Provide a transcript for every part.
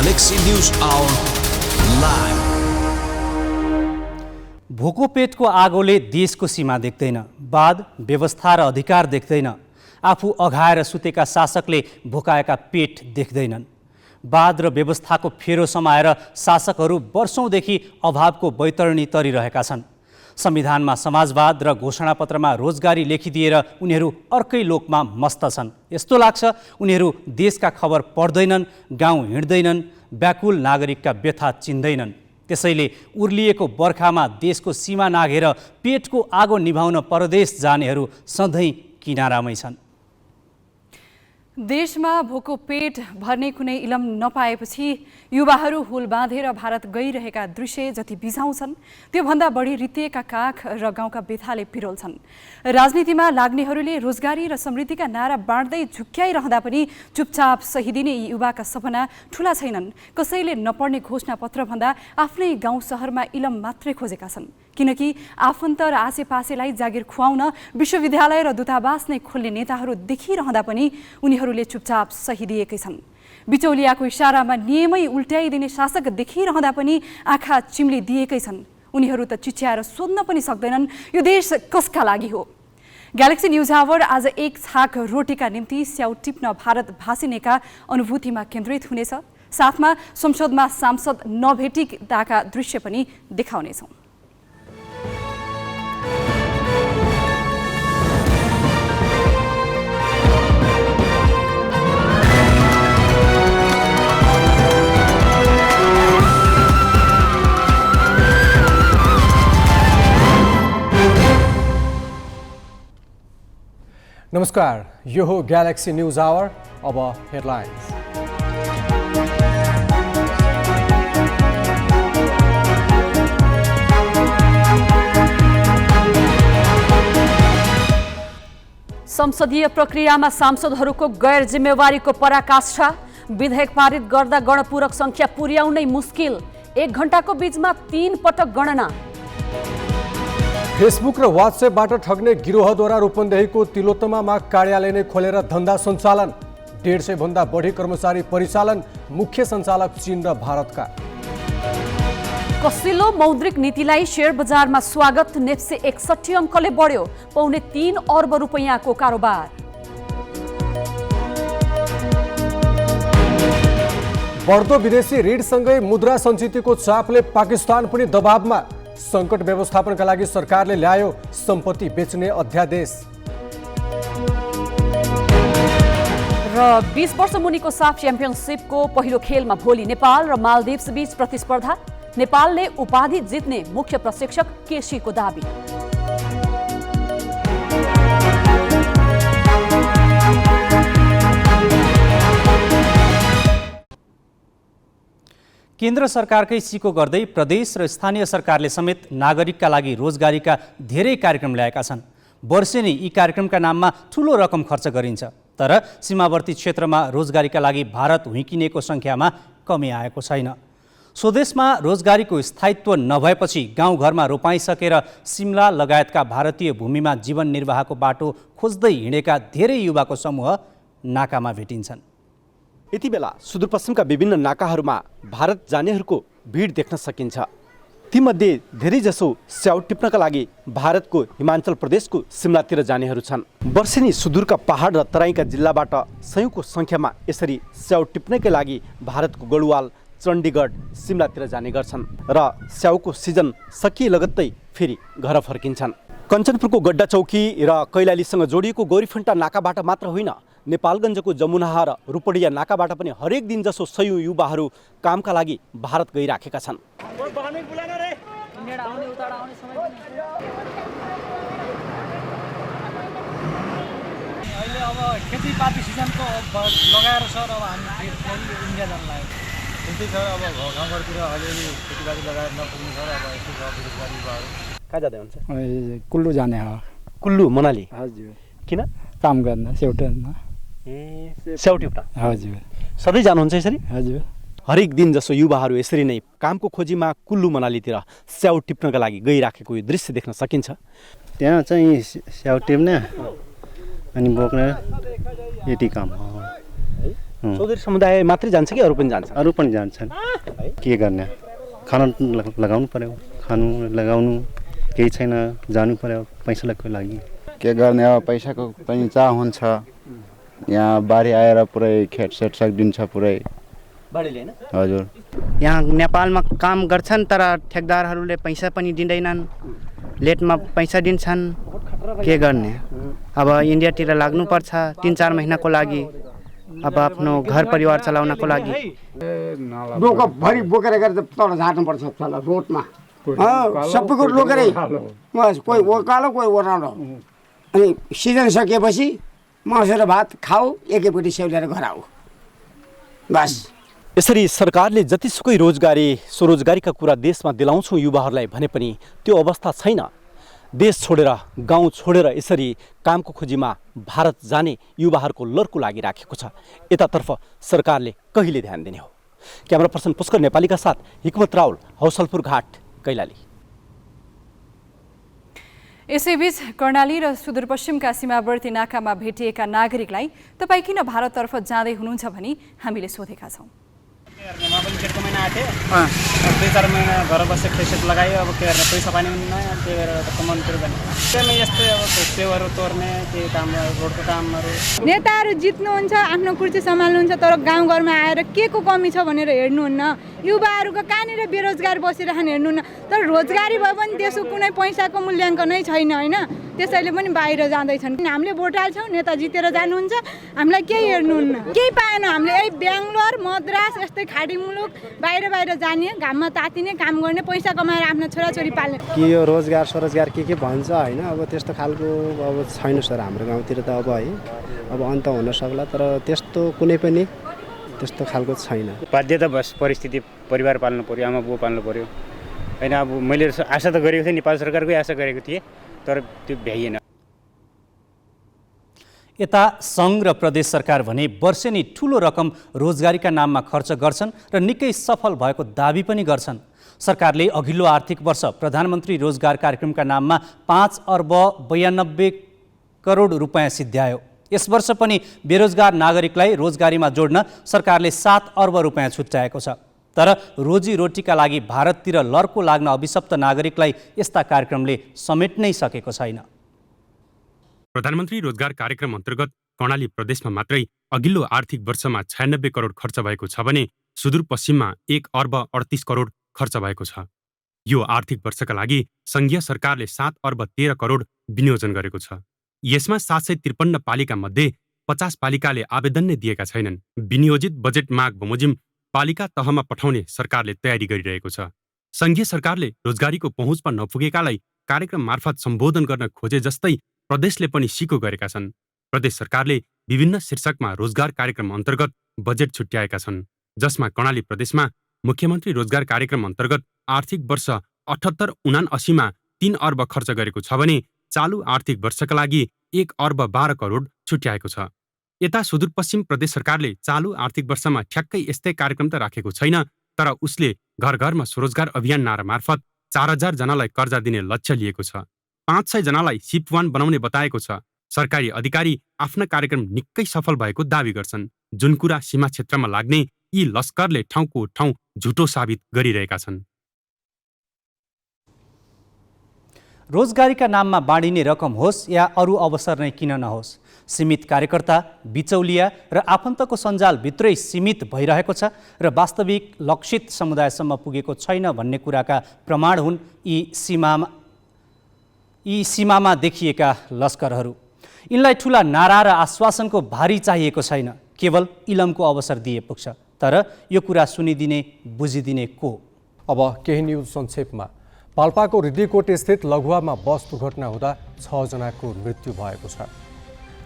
Galaxy News Hour Live। भोको पेटको आगोले देशको सीमा देख्दैन, वाद व्यवस्था र अधिकार देख्दैन। आफू अघाएर सुतेका शासकले भोकाएका पेट देख्दैनन्। वाद र व्यवस्थाको फेरो समाएर शासकहरू वर्षौंदेखि अभावको बैतरणी तरिरहेका छन्। संविधानमा समाजवाद र घोषणापत्रमा रोजगारी लेखिदिएर उनीहरू अर्कै लोकमा मस्त छन्। यस्तो लाग्छ उनीहरू देशका खबर पढ्दैनन्, गाउँ हिँड्दैनन्, व्याकुल नागरिकका व्यथा चिन्दैनन्। त्यसैले उर्लिएको बर्खामा देशको सीमा नाघेर पेटको आगो निभाउन परदेश जानेहरू सधैँ किनारामै छन्। देशमा भोको पेट भर्ने कुनै इलम नपाएपछि युवाहरू हुल बाँधेर भारत गइरहेका दृश्य जति बिझाउँछन् त्योभन्दा बढी रित्तिएका काख र गाउँका बेथाले पिरोल्छन्। राजनीतिमा लाग्नेहरूले रोजगारी र समृद्धिका नारा बाँड्दै झुक्क्याइरहँदा पनि चुपचाप सही दिने यी युवाका सपना ठुला छैनन्। कसैले नपढ्ने घोषणापत्र भन्दा आफ्नै गाउँ सहरमा इलम मात्रै खोजेका छन्, किनकि आफन्त र आसेपासेलाई जागिर खुवाउन विश्वविद्यालय र दूतावास नै खोल्ने नेताहरू देखिरहँदा पनि उनीहरूले चुपचाप सही दिएकै छन्। बिचौलियाको इशारामा नियमै उल्ट्याइदिने शासक देखिरहँदा पनि आँखा चिम्लिदिएकै छन्। उनीहरू त चिच्याएर सोध्न पनि सक्दैनन् यो देश कसका लागि हो। ग्यालेक्सी न्युज आवर आज एक छाक रोटीका निम्ति स्याउ टिप्न भारत भासिनेका अनुभूतिमा केन्द्रित हुनेछ। साथमा संसदमा सांसद नभेटिँदाका दृश्य पनि देखाउनेछौँ। नमस्कार, यो हो ग्यालेक्सी न्युज आवर। अब हेडलाइन्स। संसदीय प्रक्रियामा सांसदहरूको गैर जिम्मेवारीको पराकाष्ठा। विधेयक पारित गर्दा गणपूरक संख्या पुर्याउनै मुस्किल। 1 घण्टाको बीचमा 3 पटक गणना। फेसबुक र व्हाट्सएपबाट ठग्ने गिरोहद्वारा रूपन्देहीको तिलोत्तमामा कार्यालय नै खोलेर धन्दा सञ्चालन। 150 भन्दा बढी कर्मचारी परिचालन। मुख्य सञ्चालक चीन र भारतका। कसिलो मौद्रिक नीतिलाई शेयर बजारमा स्वागत। नेप्से 61 अङ्कले बढ्यो। पौने 3 अर्ब रुपैयाँको कारोबार। बढ्दो विदेशी ऋणसँगै मुद्रा सञ्चितको चापले पाकिस्तान पनि दबावमा। सङ्कट व्यवस्थापनका लागि सरकारले ल्यायो सम्पत्ति बेच्ने अध्यादेश। र 20 वर्ष मुनिको साफ च्याम्पियनसिपको पहिलो खेलमा भोलि नेपाल र मालदिभ्स बीच प्रतिस्पर्धा। नेपालले उपाधि जित्ने मुख्य प्रशिक्षक केसीको दाबी। केन्द्र सरकारकै सिको गर्दै प्रदेश र स्थानीय सरकारले समेत नागरिकका लागि रोजगारीका धेरै कार्यक्रम ल्याएका छन्। वर्षेनी यी कार्यक्रमका नाममा ठुलो रकम खर्च गरिन्छ, तर सीमावर्ती क्षेत्रमा रोजगारीका लागि भारत हुइकिनेको सङ्ख्यामा कमी आएको छैन। स्वदेशमा रोजगारीको स्थायित्व नभएपछि गाउँघरमा रोपाइसकेर सिमला लगायतका भारतीय भूमिमा जीवन निर्वाहको बाटो खोज्दै हिँडेका धेरै युवाको समूह नाकामा भेटिन्छन्। यति बेला सुदूरपश्चिमका विभिन्न नाकाहरूमा भारत जानेहरूको भिड देख्न सकिन्छ। तीमध्ये धेरैजसो स्याउ टिप्नका लागि भारतको हिमाचल प्रदेशको सिमलातिर जानेहरू छन्। वर्षेनी सुदूरका पहाड र तराईका जिल्लाबाट सयौंको सङ्ख्यामा यसरी स्याउ टिप्नकै लागि भारतको गढवाल, चण्डीगढ, सिमलातिर जाने गर्छन् र स्याउको सिजन सकिए लगत्तै फेरि घर फर्किन्छन्। कञ्चनपुरको गड्डा चौकी र कैलालीसँग जोडिएको गौरीफन्टा नाकाबाट मात्र होइन, नेपालगञ्जको जमुनाहा र रूपडिया नाकाबाट पनि हरेक दिन जसो सयौं युवाहरू कामका लागि भारत गइराखेका छन्। अब खेतीपाती सिजनको लगाएर सर अब हामी इन्डिया जान लाग्यो। त्यस्तै छ अब गाउँघरतिर अलिअलि खेतीपाती लगाएर नपुग्ने छ र अब यस्तो छ बेरोजगारी युवाहरू। कहाँ जाँदै हुन्छ? कुल्लू जाने हो। कुल्लू मनाली? हजुर। किन? काम गर्न सेउटनमा। स्याउ टिप्न? हजुर। सधैँ जानुहुन्छ यसरी? हजुर। हरेक दिन जसो युवाहरू यसरी नै कामको खोजीमा कुल्लू मनालीतिर स्याउ टिप्नका लागि गइराखेको यो दृश्य देख्न सकिन्छ। त्यहाँ चाहिँ स्याउ टिप्ने अनि बोक्ने यति काम हो। चौधरी समुदाय मात्रै जान्छ कि अरू पनि जान्छ? अरू पनि जान्छन्। के गर्ने, खाना लगाउनु पर्यो, खानु लगाउनु केही छैन, जानु पर्यो पैसाको लागि। के गर्ने अब पैसाको पनि चाह हुन्छ। यहाँ बाढी आएर पुरै खेतसेट सकिदिन्छ पुरै। बाढीले हैन? हजुर। यहाँ नेपालमा काम गर्छन् तर ठेकदारहरूले पैसा पनि दिँदैनन्, लेटमा पैसा दिन्छन्। के गर्ने, अब इन्डियातिर लाग्नुपर्छ 3-4 महिनाको लागि, अब आफ्नो घर परिवार चलाउनको लागि। डोको भरि बोकेर गएर तल झार्नुपर्छ तल रोडमा, सबैको लोकेरै, कोही ओकालो कोही ओह्रालो। अनि सिजन सकिएपछि मासु र भात खाऊ, एकैपट्टि सेउलेर घर आऊ, बस। यसरी सरकारले जतिसुकै रोजगारी स्वरोजगारीका कुरा देशमा दिलाउँछौँ युवाहरूलाई भने पनि त्यो अवस्था छैन। देश छोडेर गाउँ छोडेर यसरी कामको खोजीमा भारत जाने युवाहरूको लर्को लागिराखेको छ। यतातर्फ सरकारले कहिले ध्यान दिने हो? क्यामेरा पर्सन पुष्कर नेपालीका साथ हिक्मत राउल, हौसलपुर घाट, कैलाली। यसैबीच कर्णाली र सुदूरपश्चिमका सीमावर्ती नाकामा भेटिएका नागरिकलाई तपाईँ किन भारततर्फ जाँदै हुनुहुन्छ भनी हामीले सोधेका छौँ। म पनि डेढको महिना आएको थिएँ, 2-4 महिना घर बसेर खेसेट लगायो। अब के गर्ने, पैसा पानी पनि नयाँ, त्यही भएर कमाउनुतिर जाने। त्यसमा यस्तै अब सेवाहरू तोर्ने के काम, रोडको कामहरू। नेताहरू जित्नुहुन्छ, आफ्नो कुर्सी सम्हाल्नुहुन्छ, तर गाउँघरमा आएर के को कमी छ भनेर हेर्नुहुन्न। युवाहरूको कहाँनिर बेरोजगार बसिरहने हेर्नुहुन्न। तर रोजगारी भए पनि त्यसको कुनै पैसाको मूल्याङ्कनै छैन होइन, त्यसैले पनि बाहिर जाँदैछन्। हामीले भोट हाल्छौँ, नेता जितेर जानुहुन्छ, हामीलाई केही हेर्नुहुन्न, केही पाएन। हामीले यही बेङ्गलोर, मद्रास यस्तै खाडी मुलुक बाहिर जाने, घाममा तातिने, काम गर्ने, पैसा कमाएर आफ्नो छोराछोरी पाल्ने। कि यो रोजगार स्वरोजगार के भन्छ होइन, अब त्यस्तो खालको अब छैन सर हाम्रो गाउँतिर त। अब है अब अन्त हुन सक्ला, तर त्यस्तो कुनै पनि त्यस्तो खालको छैन। बाध्यता बस परिस्थिति, परिवार पाल्नु पर्यो, आमा बुबा पाल्नु पर्यो होइन। अब मैले आशा त गरेको थिएँ, नेपाल सरकारकै आशा गरेको थिएँ, तर त्यो भ्याइएन। यता सङ्घ र प्रदेश सरकार भने वर्षेनी ठुलो रकम रोजगारीका नाममा खर्च गर्छन् र निकै सफल भएको दाबी पनि गर्छन्। सरकारले अघिल्लो आर्थिक वर्ष प्रधानमन्त्री रोजगार कार्यक्रमका नाममा 5 अर्ब 92 करोड रुपियाँ सिद्ध्यायो। यस वर्ष पनि बेरोजगार नागरिकलाई रोजगारीमा जोड्न सरकारले 7 अर्ब रुपियाँ छुट्याएको छ। तर रोजीरोटीका लागि भारततिर लर्को लाग्न अभिशप्त नागरिकलाई यस्ता कार्यक्रमले समेट्नै सकेको छैन। प्रधानमन्त्री रोजगार कार्यक्रम अन्तर्गत कर्णाली प्रदेशमा मात्रै अघिल्लो आर्थिक वर्षमा 96 करोड खर्च भएको छ भने सुदूरपश्चिममा 1 अर्ब 38 करोड खर्च भएको छ। यो आर्थिक वर्षका लागि सङ्घीय सरकारले 7 अर्ब 13 करोड विनियोजन गरेको छ। यसमा 753 पालिका मध्ये 50 पालिकाले आवेदन नै दिएका छैनन्। विनियोजित बजेट माग बमोजिम पालिका तहमा पठाउने सरकारले तयारी गरिरहेको छ। सङ्घीय सरकारले रोजगारीको पहुँचमा नपुगेकालाई कार्यक्रम मार्फत सम्बोधन गर्न खोजे जस्तै प्रदेशले पनि सिको गरेका छन्। प्रदेश सरकारले विभिन्न शीर्षकमा रोजगार कार्यक्रम अन्तर्गत बजेट छुट्याएका छन्, जसमा कर्णाली प्रदेशमा मुख्यमन्त्री रोजगार कार्यक्रम अन्तर्गत आर्थिक वर्ष 78-79 मा 3 अर्ब खर्च गरेको छ भने चालु आर्थिक वर्षका लागि 1 अर्ब 12 करोड छुट्याएको छ। यता सुदूरपश्चिम प्रदेश सरकारले चालु आर्थिक वर्षमा ठ्याक्कै यस्तै कार्यक्रम त राखेको छैन, तर उसले घर घरमा स्वरोजगार अभियान नारा मार्फत 4000 जनालाई कर्जा दिने लक्ष्य लिएको छ। 500 जनालाई सिप1 बनाउने बताएको छ। सरकारी अधिकारी आफ्ना कार्यक्रम निकै सफल भएको दावी गर्छन्, जुन कुरा सीमा क्षेत्रमा लाग्ने यी लस्करले ठाउँको ठाउँ झुटो साबित गरिरहेका छन्। रोजगारीका नाममा बाँडिने रकम होस् या अरू अवसर नै किन नहोस्, सीमित कार्यकर्ता, बिचौलिया र आफन्तको सञ्जालभित्रै सीमित भइरहेको छ र वास्तविक लक्षित समुदायसम्म पुगेको छैन भन्ने कुराका प्रमाण हुन् यी सीमामा देखिएका लस्करहरू। यिनलाई ठुला नारा र आश्वासनको भारी चाहिएको छैन, केवल इलमको अवसर दिए पुग्छ। तर यो कुरा सुनिदिने बुझिदिने को? अब केही न्युज संक्षेपमा। पाल्पाको रिडीकोट स्थित लघुवामा बस दुर्घटना हुँदा 6 जनाको मृत्यु भएको छ।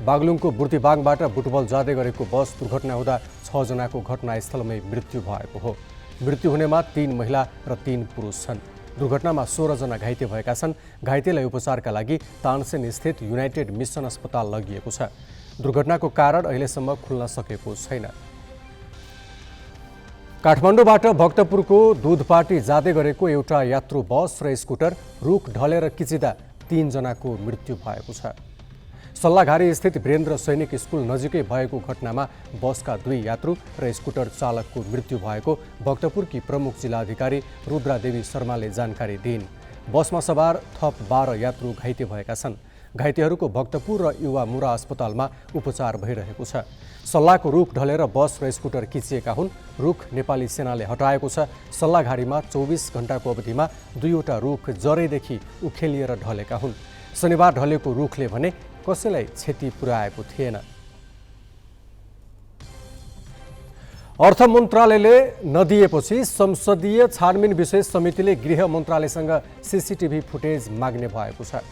बागलुङको बुर्तिबाङबाट बुटबल जाँदै गरेको बस दुर्घटना हुँदा 6 जनाको घटनास्थलमै मृत्यु भएको हो। मृत्यु हुनेमा 3 महिला र 3 पुरुष छन्। दुर्घटनामा 16 जना घाइते भएका छन्। घाइतेलाई उपचारका लागि तानसेन स्थित युनाइटेड मिसन अस्पताल लगिएको छ। दुर्घटनाको कारण अहिलेसम्म खुल्न सकेको छैन। काठमाडौँबाट भक्तपुरको दुधपाटी जाँदै गरेको एउटा यात्रु बस र स्कुटर रुख ढलेर किचिँदा 3 जनाको मृत्यु भएको छ। सल्लाघारी स्थित वीरेन्द्र सैनिक स्कुल नजिकै भएको घटनामा बसका 2 यात्रु र स्कुटर चालकको मृत्यु भएको भक्तपुरकी प्रमुख जिल्लाधिकारी रुद्रादेवी शर्माले जानकारी दिइन्। बसमा सवार थप 12 यात्रु घाइते भएका छन्। घाइतेहरूको भक्तपुर र युवा मुरा अस्पतालमा उपचार भइरहेको छ। सल्लाहको रुख ढलेर बस र स्कुटर खिचिएका हुन्। रुख नेपाली सेनाले हटाएको छ। सल्लाघारीमा 24 घण्टाको अवधिमा 2वटा रुख जरैदेखि उखेलिएर ढलेका हुन्। शनिबार ढलेको रुखले भने कसैलाई क्षति पुर्याएको थिएन। अर्थ मन्त्रालयले नदिएपछि संसदीय छानबिन विशेष समितिले गृह मन्त्रालयसँग सीसीटीभी फुटेज माग्ने भएको छ।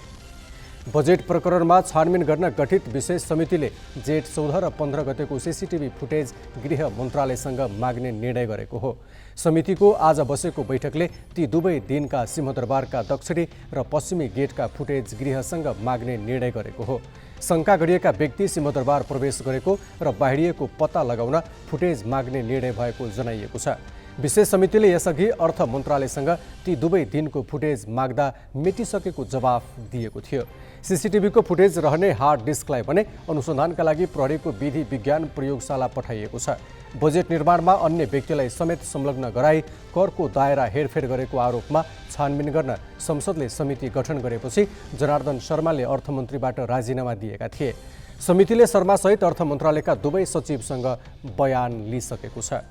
बजेट प्रकरणमा छानबिन गर्न गठित विशेष समितिले जेठ 14 र 15 गतेको सीसीटीभी फुटेज गृह मन्त्रालयसँग माग्ने निर्णय गरेको हो। समितिको आज बसेको बैठकले ती दुवै दिनका सिंहदरबारका दक्षिणी र पश्चिमी गेटका फुटेज गृहसँग माग्ने निर्णय गरेको हो। शङ्का गरिएका व्यक्ति सिंहदरबार प्रवेश गरेको र बाहिरिएको पत्ता लगाउन फुटेज माग्ने निर्णय भएको जनाइएको छ। विशेष समितिले यसअघि अर्थ मन्त्रालयसँग ती दुवै दिनको फुटेज माग्दा मेटिसकेको जवाफ दिएको थियो। सीसीटीभीको फुटेज रहने हार्ड डिस्कलाई भने अनुसन्धानका लागि प्रहरीको विधि विज्ञान प्रयोगशाला पठाइएको छ। बजेट निर्माणमा अन्य व्यक्तिलाई समेत संलग्न गराई करको दायरा हेरफेर गरेको आरोपमा छानबिन गर्न संसदले समिति गठन गरेपछि जनार्दन शर्माले अर्थमन्त्रीबाट राजीनामा दिएका थिए। समितिले शर्मासहित अर्थ मन्त्रालयका दुवै सचिवसँग बयान लिइसकेको छ।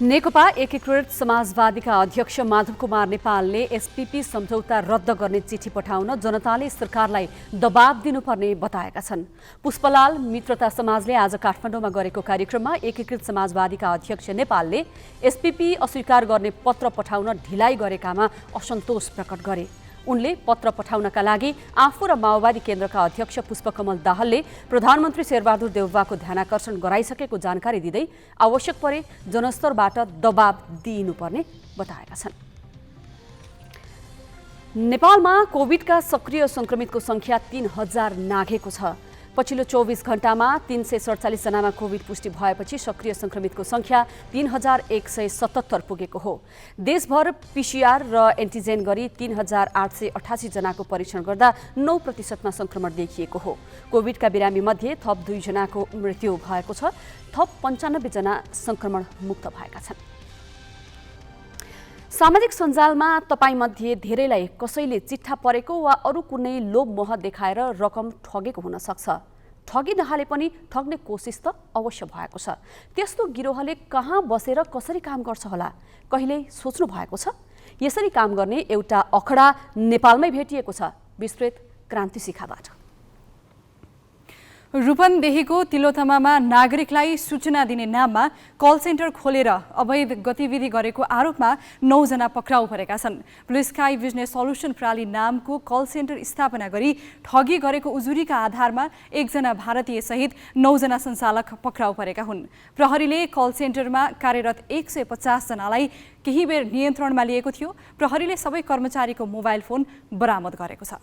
नेकपा एकीकृत समाजवादीका अध्यक्ष माधव कुमार नेपालले एसपीपी सम्झौता रद्द गर्ने चिठी पठाउन जनताले सरकारलाई दबाब दिनुपर्ने बताएका छन्। पुष्पलाल मित्रता समाजले आज काठमाडौँमा गरेको कार्यक्रममा एकीकृत समाजवादीका अध्यक्ष नेपालले एसपीपी अस्वीकार गर्ने पत्र पठाउन ढिलाइ गरेकामा असन्तोष प्रकट गरे। उनले पत्र पठाउनका लागि आफू र माओवादी केन्द्रका अध्यक्ष पुष्पकमल दाहालले प्रधानमन्त्री शेरबहादुर देउवाको ध्यानाकर्षण गराइसकेको जानकारी दिँदै आवश्यक परे जनस्तरबाट दबाब दिइनुपर्ने बताएका छन्। नेपालमा कोभिडका सक्रिय संक्रमितको संख्या 3000 नाघेको छ। पछिल्लो 24 घण्टामा 347 जनामा कोभिड पुष्टि भएपछि सक्रिय संक्रमितको संख्या 3177 पुगेको हो। देशभर पीसीआर र एन्टिजेन गरी 3888 जनाको परीक्षण गर्दा 9% संक्रमण देखिएको हो। कोभिडका बिरामी मध्ये थप 2 जनाको मृत्यु भएको छ। थप 95 जना संक्रमण मुक्त भएका छन्। सामाजिक सञ्जालमा तपाईमध्ये धेरैलाई कसैले चिट्ठा परेको वा अरू कुनै लोभ मोह देखाएर रकम ठगेको हुन सक्छ। ठगी नहाले पनि ठग्ने कोसिस त अवश्य भएको छ। त्यस्तो गिरोहले कहाँ बसेर कसरी काम गर्छ होला, कहिल्यै सोच्नु भएको छ? यसरी काम गर्ने एउटा अखडा नेपालमै भेटिएको छ। विस्तृत क्रान्ति शिखाबाट। रूपन्देहीको तिलोथमामा नागरिकलाई सूचना दिने नाममा कल सेन्टर खोलेर अवैध गतिविधि गरेको आरोपमा 9 जना पक्राउ परेका छन्। ब्लु स्काई बिजनेस सल्युसन प्रणाली नामको कल सेन्टर स्थापना गरी ठगी गरेको उजुरीका आधारमा 1 जना भारतीय सहित 9 जना सञ्चालक पक्राउ परेका हुन्। प्रहरीले कल सेन्टरमा कार्यरत 150 जनालाई केही बेर नियन्त्रणमा लिएको थियो। प्रहरीले सबै कर्मचारीको मोबाइल फोन बरामद गरेको छ।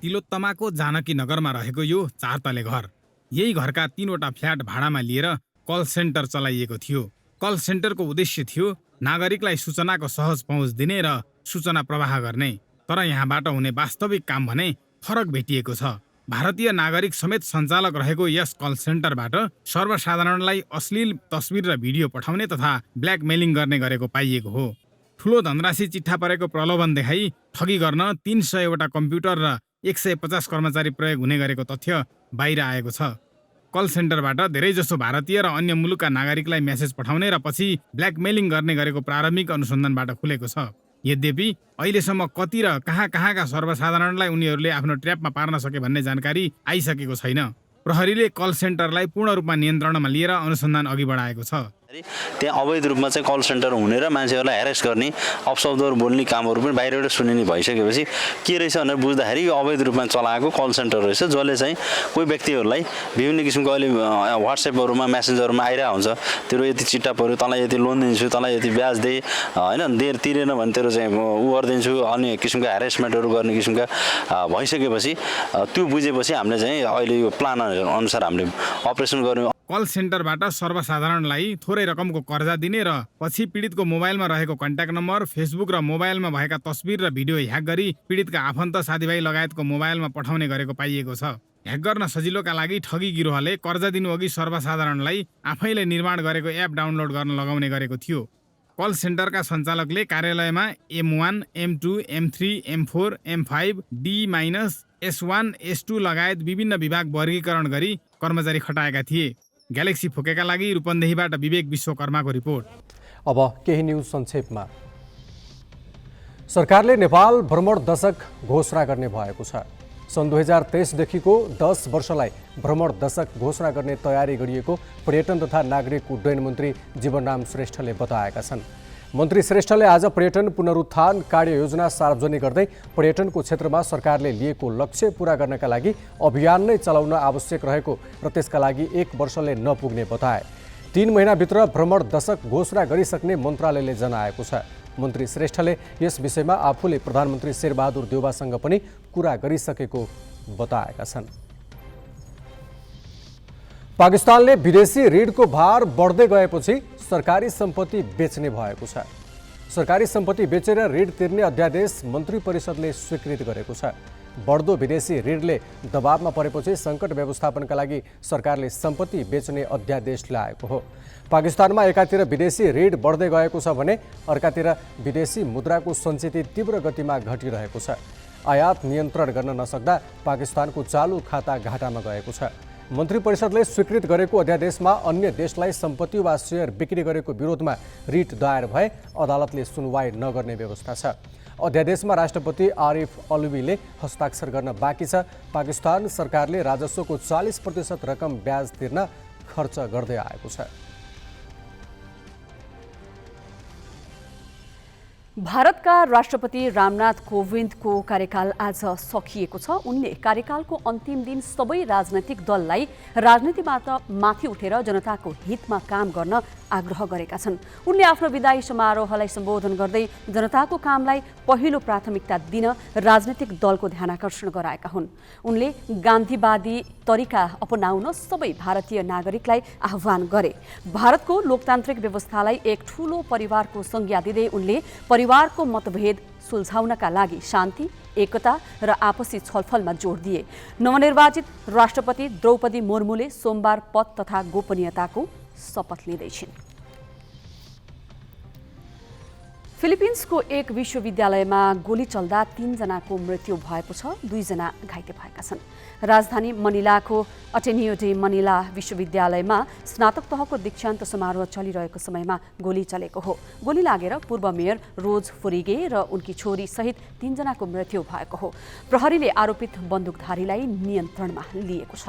तिलोत्तमाको जानकी नगरमा रहेको यो 4 तले घर, यही घरका 3वटा फ्ल्याट भाडामा लिएर कल सेन्टर चलाइएको थियो। कल सेन्टरको उद्देश्य थियो नागरिकलाई सूचनाको सहज पहुँच दिने र सूचना प्रवाह गर्ने। तर यहाँबाट हुने वास्तविक काम भने फरक भेटिएको छ। भारतीय नागरिक समेत सञ्चालक रहेको यस कल सेन्टरबाट सर्वसाधारणलाई अश्लील तस्बिर र भिडियो पठाउने तथा ब्ल्याकमेलिङ गर्ने गरेको पाइएको हो। ठुलो धनराशि चिट्ठा परेको प्रलोभन देखाई ठगी गर्न 300 वटा कम्प्युटर र 150 कर्मचारी प्रयोग हुने गरेको तथ्य बाहिर आएको छ। कल सेन्टरबाट धेरैजसो भारतीय र अन्य मुलुकका नागरिकलाई मेसेज पठाउने र पछि ब्ल्याकमेलिङ गर्ने गरेको प्रारम्भिक अनुसन्धानबाट खुलेको छ। यद्यपि अहिलेसम्म कति र कहाँका सर्वसाधारणलाई उनीहरूले आफ्नो ट्र्यापमा पार्न सके भन्ने जानकारी आइसकेको छैन। प्रहरीले कल सेन्टरलाई पूर्ण रूपमा नियन्त्रणमा लिएर अनुसन्धान अघि बढाएको छ। त्यहाँ अवैध रूपमा चाहिँ कल सेन्टर हुने र मान्छेहरूलाई हेरेस गर्ने अपशब्दहरू बोल्ने कामहरू पनि बाहिरबाट सुनिने भइसकेपछि के रहेछ भनेर बुझ्दाखेरि यो अवैध रूपमा चलाएको कल सेन्टर रहेछ, जसले चाहिँ कोही व्यक्तिहरूलाई विभिन्न किसिमको अहिले वाट्सएपहरूमा मेसेन्जरहरूमा आइरहेको हुन्छ, तेरो यति चिट्टा पऱ्यो, तँलाई यति लोन दिन्छु, तँलाई यति ब्याज दे, होइन देर तिरेन भने तेरो चाहिँ उ गरिदिन्छु, अन्य किसिमका हेरेसमेन्टहरू गर्ने किसिमका भइसकेपछि त्यो बुझेपछि हामीले चाहिँ अहिले यो प्लान अनुसार हामीले अपरेसन गर्यौँ। कल सेन्टरबाट सर्वसाधारणलाई थोरै रकमको कर्जा दिने र पछि पीडितको मोबाइलमा रहेको कन्ट्याक्ट नम्बर, फेसबुक र मोबाइलमा भएका तस्बिर र भिडियो ह्याक गरी पीडितका आफन्त साथीभाइ लगायतको मोबाइलमा पठाउने गरेको पाइएको छ। ह्याक गर्न सजिलोका लागि ठगी गिरोहले कर्जा दिनुअघि सर्वसाधारणलाई आफैले निर्माण गरेको एप डाउनलोड गर्न लगाउने गरेको थियो। कल सेन्टरका सञ्चालकले कार्यालयमा M1, M2, M3, M4, M5, D-S1, S2 लगायत विभिन्न विभाग वर्गीकरण गरी कर्मचारी खटाएका थिए। ग्यालेक्सी फोकेका लागि रूपन्देहीबाट विवेक विश्वकर्माको रिपोर्ट। अब केही न्युज संक्षेपमा। सरकारले नेपाल भ्रमण दशक घोषणा गर्ने भएको छ। सन् 2023 देखिको 10 वर्षलाई भ्रमण दशक घोषणा गर्ने तयारी गरिएको पर्यटन तथा नागरिक उड्डयन मन्त्री जीवनराम श्रेष्ठले बताएका छन्। मन्त्री श्रेष्ठले आज पर्यटन पुनरुत्थान कार्ययोजना सार्वजनिक गर्दै पर्यटनको क्षेत्रमा सरकारले लिएको लक्ष्य पूरा गर्नका लागि अभियान नै चलाउन आवश्यक रहेको र त्यसका लागि 1 वर्षले नपुग्ने बताए। 3 महिनाभित्र भ्रमण दशक घोषणा गरिसक्ने मन्त्रालयले जनाएको छ। मन्त्री श्रेष्ठले यस विषयमा आफूले प्रधानमन्त्री शेरबहादुर देउवासँग पनि कुरा गरिसकेको बताएका छन्। पाकिस्तानले विदेशी ऋणको भार बढ्दै गएपछि सरकारी सम्पत्ति बेच्ने भएको छ। सरकारी सम्पत्ति बेचेर ऋण तिर्ने अध्यादेश मन्त्री परिषदले स्वीकृत गरेको छ। बढ्दो विदेशी ऋणले दबावमा परेपछि सङ्कट व्यवस्थापनका लागि सरकारले सम्पत्ति बेच्ने अध्यादेश ल्याएको हो। पाकिस्तानमा एकातिर विदेशी ऋण बढ्दै गएको छ भने अर्कातिर विदेशी मुद्राको सञ्चित तीव्र गतिमा घटिरहेको छ। आयात नियन्त्रण गर्न नसक्दा पाकिस्तानको चालु खाता घाटामा गएको छ। मन्त्री परिषदले स्वीकृत गरेको अध्यादेशमा अन्य देशलाई सम्पत्ति वा सेयर बिक्री गरेको विरोधमा रिट दायर भए अदालतले सुनवाई नगर्ने व्यवस्था छ। अध्यादेशमा राष्ट्रपति आरिफ अलवीले हस्ताक्षर गर्न बाँकी छ। पाकिस्तान सरकारले राजस्वको 40% रकम ब्याज तिर्न खर्च गर्दै आएको छ। भारतका राष्ट्रपति रामनाथ कोविन्दको कार्यकाल आज सकिएको छ। उनले कार्यकालको अन्तिम दिन सबै राजनैतिक दललाई राजनीतिबाट माथि उठेर जनताको हितमा काम गर्न आग्रह गरेका छन्। उनले आफ्नो विदायी समारोहलाई सम्बोधन गर्दै जनताको कामलाई पहिलो प्राथमिकता दिन राजनैतिक दलको ध्यानाकर्षण गराएका हुन्। उनले गान्धीवादी तरिका अपनाउन सबै भारतीय नागरिकलाई आह्वान गरे। भारतको लोकतान्त्रिक व्यवस्थालाई एक ठूलो परिवारको संज्ञा दिँदै उनले परिवारको मतभेद सुल्झाउनका लागि शान्ति, एकता र आपसी छलफलमा जोड दिए। नवनिर्वाचित राष्ट्रपति द्रौपदी मुर्मुले सोमबार पद तथा गोपनीयताको शपथ लिँदैछिन्। फिलिपिन्सको एक विश्वविद्यालयमा गोली चल्दा 3 जनाको मृत्यु भएको छ, 2 जना घाइते भएका छन्। राजधानी मनिलाको अटेनियो डे मनिला विश्वविद्यालयमा स्नातक तहको दीक्षान्त समारोह चलिरहेको समयमा गोली चलेको हो। गोली लागेर पूर्व मेयर रोज फुरिगे र उनकी छोरी सहित 3 जनाको मृत्यु भएको हो। प्रहरीले आरोपित बन्दुकधारीलाई नियन्त्रणमा लिएको छ।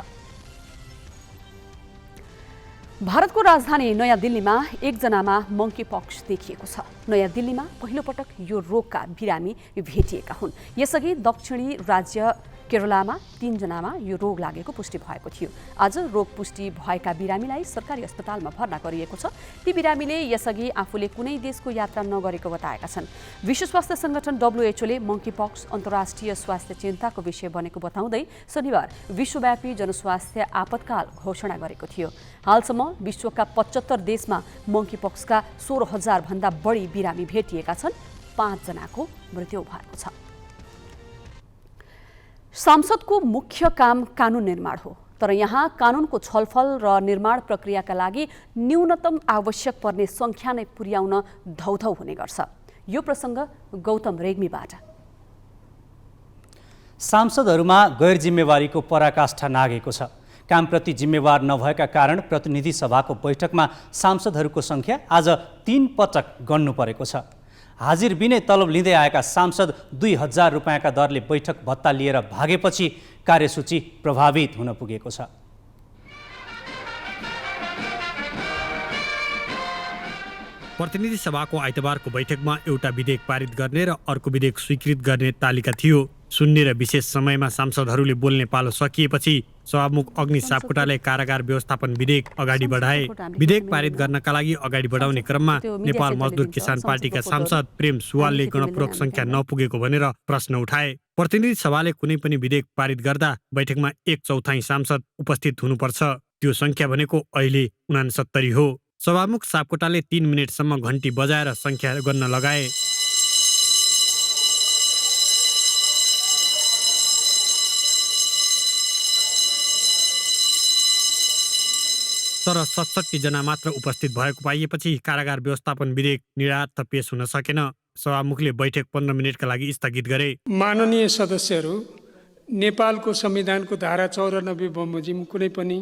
भारतको राजधानी नयाँ दिल्लीमा 1 जनामा मंकी पक्स देखिएको छ। नयाँ दिल्लीमा पहिलो पटक यो रोगका बिरामी भेटिएका हुन्। यसअघि दक्षिणी राज्य केरलामा 3 जनामा यो रोग लागेको पुष्टि भएको थियो। आज रोग पुष्टि भएका बिरामीलाई सरकारी अस्पतालमा भर्ना गरिएको छ। ती बिरामीले यसअघि आफूले कुनै देशको यात्रा नगरेको बताएका छन्। विश्व स्वास्थ्य संगठन WHO ले मंकी पक्स अन्तर्राष्ट्रिय स्वास्थ्य चिन्ताको विषय बनेको बताउँदै शनिबार विश्वव्यापी जनस्वास्थ्य आपतकाल घोषणा गरेको थियो। हालसम्म विश्वका 75 देशमा मंकी पक्सका 16,000 भन्दा बढी बिरामी भेटिएका छन्। 5 जनाको मृत्यु भएको छ। सांसदको मुख्य काम कानुन निर्माण हो, तर यहाँ कानुनको छलफल र निर्माण प्रक्रियाका लागि न्यूनतम आवश्यक पर्ने संख्या नै पुर्याउन धौधौ हुने गर्छ। यो प्रसङ्ग गौतम रेग्मीबाट। सांसदहरूमा गैर जिम्मेवारीको पराकाष्ठा नागेको छ। कामप्रति जिम्मेवार नभएका कारण प्रतिनिधि सभाको बैठकमा सांसदहरूको संख्या आज 3 पटक गण्नु परेको छ। हाजिर बिनै तलब लिँदै आएका सांसद 2,000 रुपियाँका दरले बैठक भत्ता लिएर भागेपछि कार्यसूची प्रभावित हुन पुगेको छ। प्रतिनिधि सभाको आइतबारको बैठकमा एउटा विधेयक पारित गर्ने र अर्को विधेयक स्वीकृत गर्ने तालिका थियो। शून्य र विशेष समयमा सांसदहरूले बोल्ने पालो सकिएपछि सभामुख अग्नि सापकोटाले कारागार व्यवस्थापन विधेयक अगाडि बढाए। विधेयक पारित गर्नका लागि अगाडि बढाउने क्रममा नेपाल मजदुर किसान पार्टीका सांसद प्रेम सुवालले गणपूरक संख्या नपुगेको भनेर प्रश्न उठाए। प्रतिनिधि सभाले कुनै पनि विधेयक पारित गर्दा बैठकमा 1/4 सांसद उपस्थित हुनुपर्छ। त्यो सङ्ख्या भनेको अहिले 69 हो। सभामुख सापकोटाले 3 मिनेटसम्म घन्टी बजाएर सङ्ख्या गर्न लगाए। तर 67 जना मात्र उपस्थित भएको पाइएपछि कारागार व्यवस्थापन विधेयक निरार्थ पेश हुन सकेन। सभामुखले बैठक 15 मिनेटका लागि स्थगित गरे। माननीय सदस्यहरू, नेपालको संविधानको धारा 94 बमोजिम कुनै पनि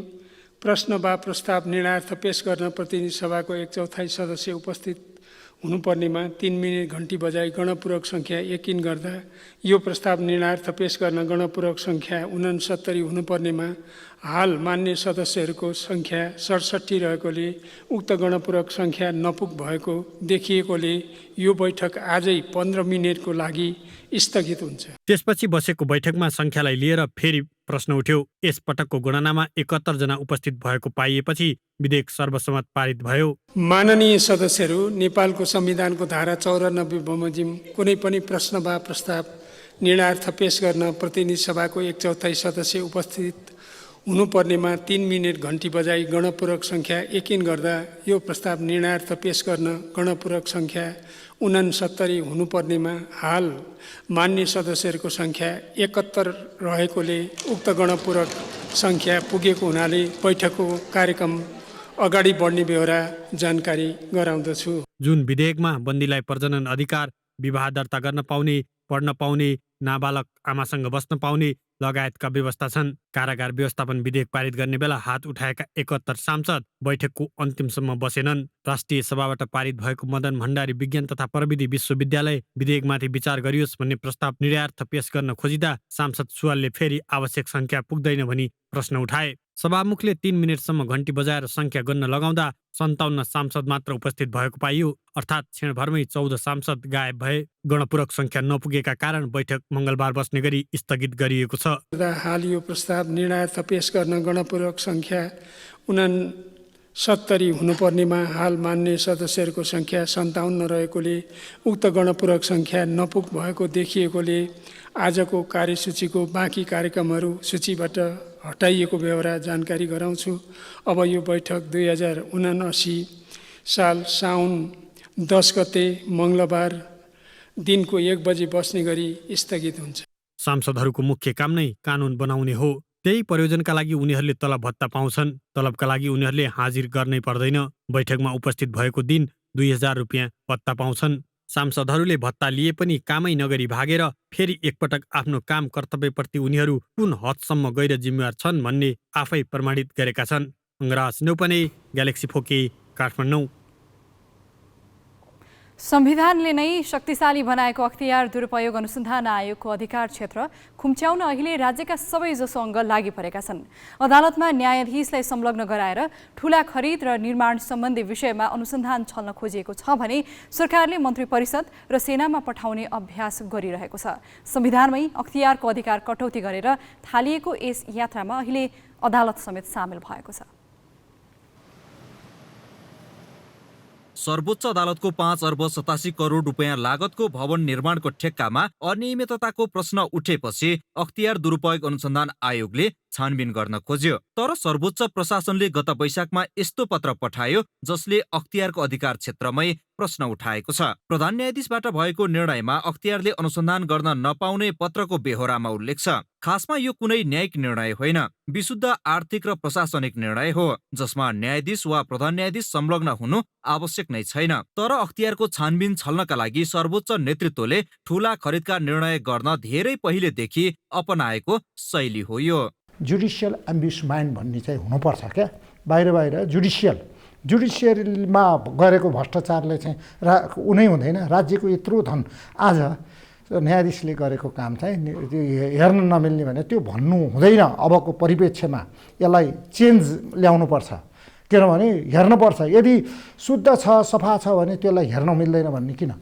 प्रश्न वा प्रस्ताव निर्णयार्थ पेश गर्न प्रतिनिधि सभाको 1/4 सदस्य उपस्थित हुनुपर्नेमा 3 मिनेट घन्टी बजाई गणपूर्वक सङ्ख्या यकिन गर्दा यो प्रस्ताव निर्णयार्थ पेश गर्न गणपूर्वक सङ्ख्या 69 हुनुपर्नेमा हाल मान्य सदस्यहरूको सङ्ख्या 67 रहेकोले उक्त गणपूर्वक सङ्ख्या नपुग भएको देखिएकोले यो बैठक आजै 15 मिनेटको लागि स्थगित हुन्छ। त्यसपछि बसेको बैठकमा सङ्ख्यालाई लिएर फेरि प्रश्न उठ्यो। यस पटकको गणनामा 71 जना उपस्थित भएको पाइएपछि विधेयक सर्वसम्मत पारित भयो। माननीय सदस्यहरू, नेपालको संविधानको धारा 94 बमोजिम कुनै पनि प्रश्न वा प्रस्ताव निर्णयार्थ पेश गर्न प्रतिनिधि सभाको 1/4 सदस्य उपस्थित हुनुपर्नेमा 3 मिनेट घन्टी बजाई गणपूर्वक सङ्ख्या यकिन गर्दा यो प्रस्ताव निर्णयार्थ पेश गर्न गणपूर्वक सङ्ख्या 69 हुनुपर्नेमा हाल मान्य सदस्यहरूको सङ्ख्या 71 रहेकोले उक्त गणपूर्वक सङ्ख्या पुगेको हुनाले बैठकको कार्यक्रम अगाडि बढ्ने बेहोरा जानकारी गराउँदछु। जुन विधेयकमा बन्दीलाई प्रजनन अधिकार, विवाह दर्ता गर्न पाउने, पढ्न पाउने, नाबालक आमासँग बस्न पाउने लगायतका व्यवस्था छन्। कारागार व्यवस्थापन विधेयक पारित गर्ने बेला हात उठाएका 71 सांसद बैठकको अन्तिमसम्म बसेनन्। राष्ट्रिय सभाबाट पारित भएको मदन भण्डारी विज्ञान तथा प्रविधि विश्वविद्यालय विधेयकमाथि विचार गरियोस् भन्ने प्रस्ताव निर्यार्थ पेश गर्न खोजिँदा सांसद सुवालले फेरि आवश्यक सङ्ख्या पुग्दैन भनी प्रश्न उठाए। सभामुखले 3 मिनेटसम्म घन्टी बजाएर सङ्ख्या गर्न लगाउँदा 57 सांसद मात्र उपस्थित भएको पाइयो। अर्थात् क्षणभरमै 14 सांसद गायब भए। गणपूरक सङ्ख्या नपुगेका कारण बैठक मङ्गलबार बस्ने गरी स्थगित गरिएको छ। हाल यो प्रस्ताव निर्णयार्थ पेश गर्न गणपूर्वक सङ्ख्या 69 हुनुपर्नेमा हाल मान्य सदस्यहरूको सङ्ख्या 57 रहेकोले उक्त गणपूर्वक सङ्ख्या नपुग भएको देखिएकोले आजको कार्यसूचीको बाँकी कार्यक्रमहरू सूचीबाट हटाइएको बेहोरा जानकारी गराउँछु। अब यो बैठक 2079 साल साउन 10 गते मङ्गलबार दिनको 1 बजे बस्ने गरी स्थगित हुन्छ। सांसदहरूको मुख्य काम नै कानुन बनाउने हो। त्यही प्रयोजनका लागि उनीहरूले तलब भत्ता पाउँछन्। तलबका लागि उनीहरूले हाजिर गर्नै पर्दैन। बैठकमा उपस्थित भएको दिन 2000 रुपियाँ भत्ता पाउँछन्। सांसदहरूले भत्ता लिए पनि कामै नगरी भागेर फेरि एकपटक आफ्नो काम कर्तव्यप्रति उनीहरू कुन हदसम्म गैर जिम्मेवार छन् भन्ने आफै प्रमाणित गरेका छन्। अङ्गराज नेउपाने, ग्यालेक्सी फोके, काठमाडौँ। संविधानले नै शक्तिशाली बनाएको अख्तियार दुरुपयोग अनुसन्धान आयोगको अधिकार क्षेत्र खुम्च्याउन अहिले राज्यका सबैजसो अङ्ग लागि परेका छन्। अदालतमा न्यायाधीशलाई संलग्न गराएर ठूला खरिद र निर्माण सम्बन्धी विषयमा अनुसन्धान छल्न खोजिएको छ भने सरकारले मन्त्री परिषद र सेनामा पठाउने अभ्यास गरिरहेको छ। संविधानमै अख्तियारको अधिकार कटौती गरेर थालिएको यस यात्रामा अहिले अदालत समेत सामेल भएको छ। सर्वोच्च अदालतको 5 अर्ब 87 करोड रुपियाँ लागतको भवन निर्माणको ठेक्कामा अनियमितताको प्रश्न उठेपछि अख्तियार दुरुपयोग अनुसन्धान आयोगले छानबिन गर्न खोज्यो। तर सर्वोच्च प्रशासनले गत वैशाखमा यस्तो पत्र पठायो जसले अख्तियारको अधिकार क्षेत्रमै प्रश्न उठाएको छ। प्रधान न्यायाधीशबाट भएको निर्णयमा अख्तियारले अनुसन्धान गर्न नपाउने पत्रको बेहोरामा उल्लेख छ। खासमा यो कुनै न्यायिक निर्णय होइन, विशुद्ध आर्थिक र प्रशासनिक निर्णय हो जसमा न्यायाधीश वा प्रधान न्यायाधीश संलग्न हुनु आवश्यक नै छैन। तर अख्तियारको छानबिन छल्नका लागि सर्वोच्च नेतृत्वले ठूला खरिदका निर्णय गर्न धेरै पहिलेदेखि अपनाएको शैली हो यो। जुडिसियल एम्बिसमेन्ट भन्ने चाहिँ हुनुपर्छ क्या। बाहिर जुडिसियलमा गरेको भ्रष्टाचारले चाहिँ उनै हुँदैन। राज्यको यत्रो धन आज न्यायाधीशले गरेको काम चाहिँ हेर्न नमिल्ने भने त्यो भन्नु हुँदैन। अबको परिप्रेक्ष्यमा यसलाई चेन्ज ल्याउनुपर्छ। किनभने हेर्नुपर्छ, यदि शुद्ध छ सफा छ भने त्यसलाई हेर्न मिल्दैन भन्ने किन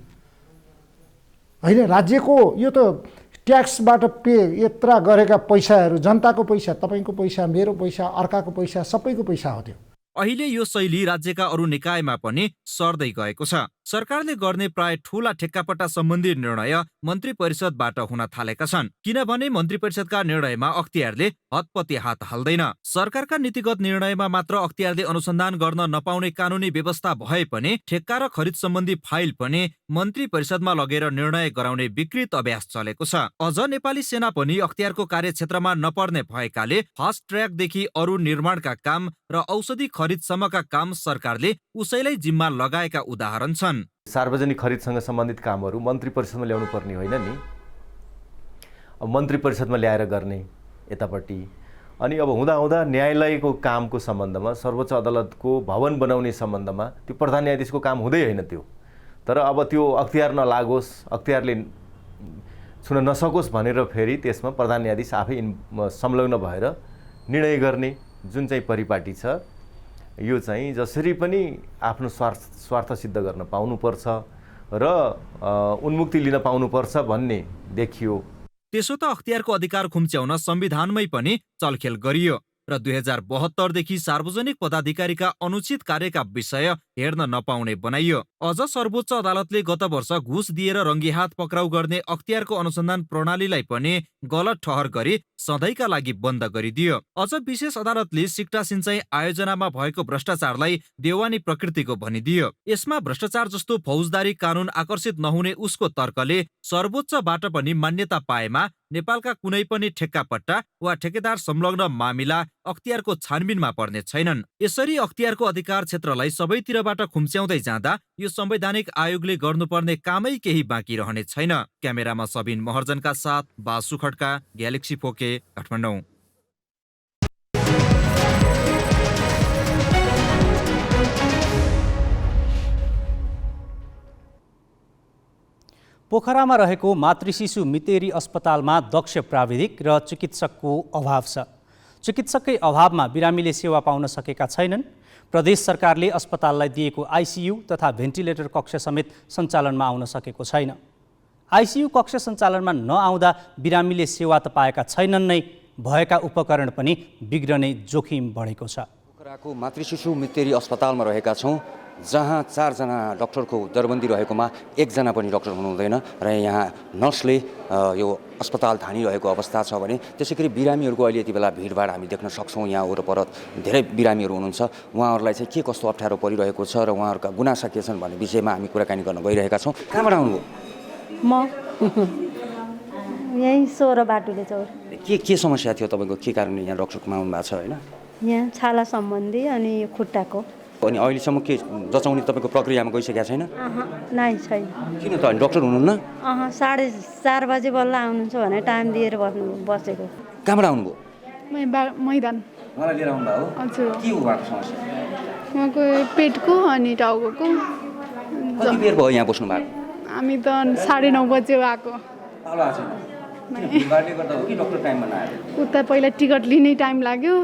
होइन। राज्यको यो त ट्याक्सबाट यत्रा गरेका पैसाहरू, जनताको पैसा, तपाईँको पैसा, मेरो पैसा, अर्काको पैसा, सबैको पैसा हो त्यो। अहिले यो शैली राज्यका अरू निकायमा पनि सर्दै गएको छ। सरकारले गर्ने प्राय ठूला ठेक्कापट्टा सम्बन्धी निर्णय मन्त्री परिषदबाट हुन थालेका छन्, किनभने मन्त्री परिषदका निर्णयमा अख्तियारले हतपति हात हाल्दैन। सरकारका नीतिगत निर्णयमा मात्र अख्तियारले अनुसन्धान गर्न नपाउने कानुनी व्यवस्था भए पनि ठेक्का र खरिद सम्बन्धी फाइल पनि मन्त्री परिषदमा लगेर निर्णय गराउने विकृत अभ्यास चलेको छ। अझ नेपाली सेना पनि अख्तियारको कार्यक्षेत्रमा नपर्ने भएकाले फास्ट ट्र्याकदेखि अरू निर्माणका काम र औषधि खरिदसम्मका काम सरकारले उसैलाई जिम्मा लगाएका उदाहरण छन्। सार्वजनिक खरिदसँग सम्बन्धित कामहरू मन्त्री परिषदमा ल्याउनु पर्ने होइन नि, अब मन्त्री परिषदमा ल्याएर गर्ने यतापट्टि। अनि अब हुँदा न्यायालयको कामको सम्बन्धमा, सर्वोच्च अदालतको भवन बनाउने सम्बन्धमा त्यो प्रधान न्यायाधीशको काम हुँदै होइन त्यो। तर अब त्यो अख्तियार नलागोस्, अख्तियारले छुन नसकोस् भनेर फेरि त्यसमा प्रधान न्यायाधीश आफै संलग्न भएर निर्णय गर्ने जुन चाहिँ परिपाटी छ, यो चाहिँ जसरी पनि आफ्नो स्वार्थ सिद्ध गर्न पाउनुपर्छ र उन्मुक्ति लिन पाउनुपर्छ भन्ने देखियो। त्यसो त अख्तियारको अधिकार खुम्च्याउन संविधानमै पनि चलखेल गरियो र 2072 देखि सार्वजनिक पदाधिकारीका अनुचित कार्यका विषय हेर्न नपाउने बनाइयो। अझ सर्वोच्च अदालतले गत वर्ष घुस दिएर रङ्गीहात पक्राउ गर्ने अख्तियारको अनुसन्धान प्रणालीलाई पनि गलत ठहर गरी सधैँका लागि बन्द गरिदियो। अझ विशेष अदालतले सिक्टा सिंचाइ आयोजनामा भएको भ्रष्टाचारलाई देवानी प्रकृतिको भनिदियो। यसमा भ्रष्टाचार जस्तो फौजदारी कानुन आकर्षित नहुने उसको तर्कले सर्वोच्चबाट पनि मान्यता पाएमा नेपालका कुनै पनि ठेक्कापट्टा वा ठेकेदार संलग्न मामिला अख्तियारको छानबिनमा पर्ने छैनन्। यसरी अख्तियारको अधिकार क्षेत्रलाई सबैतिरबाट खुम्च्याउँदै जाँदा यो संवैधानिक आयोगले गर्नुपर्ने कामै केही बाँकी रहने छैन। क्यामेरामा सबिन महर्जनका साथ बासु खड्का, ग्यालेक्सी फोके, काठमाडौँ। पोखरामा रहेको मातृशिशु मितेरी अस्पतालमा दक्ष प्राविधिक र चिकित्सकको अभाव छ। चिकित्सककै अभावमा बिरामीले सेवा पाउन सकेका छैनन्। प्रदेश सरकारले अस्पताललाई दिएको आइसियु तथा भेन्टिलेटर कक्ष समेत सञ्चालनमा आउन सकेको छैन। आइसियु कक्ष सञ्चालनमा नआउँदा बिरामीले सेवा त पाएका छैनन् नै, भएका उपकरण पनि बिग्रने जोखिम बढेको छ। पोखराको मातृशिशु मितेरी अस्पतालमा रहेका छौँ, जहाँ 4 जना डाक्टरको दरबन्दी रहेकोमा 1 जना पनि डाक्टर हुनुहुँदैन र यहाँ नर्सले यो अस्पताल धानिरहेको अवस्था छ भने त्यसै गरी बिरामीहरूको अहिले यति बेला भिडभाड हामी देख्न सक्छौँ। यहाँ वरपर धेरै बिरामीहरू हुनुहुन्छ, उहाँहरूलाई चाहिँ के कस्तो अप्ठ्यारो परिरहेको छ र उहाँहरूका गुनासा के छन् भन्ने विषयमा हामी कुराकानी गर्न गइरहेका छौँ। कहाँबाट आउनुभयो? म यहीँ 16 बाटुले चौर। के समस्या थियो तपाईँको, के कारणले यहाँ डाक्टरकोमा आउनु भएको छ? होइन, यहाँ छाला सम्बन्धी अनि खुट्टाको। अनि अहिलेसम्म के जचाउने तपाईँको प्रक्रियामा गइसकेको छैन? नै छैन। किन त? डाक्टर हुनुहुन्न? 4:30 बजे बल्ल आउनुहुन्छ भने टाइम दिएर बसेको। कहाँबाट आउनुभयो? मैदान। मलाई लिएर आउनुभयो हो? हजुर। के हो उहाँको समस्या? उहाँको पेटको अनि टाउकोको। कति बेर भयो यहाँ बस्नु भएको? हामी त 9:30 बजे आएको। पाउला छैन। भिडभाडले गर्दा हो कि डाक्टर टाइममा नआयो? उता पहिला टिकट लिनै टाइम लाग्यो।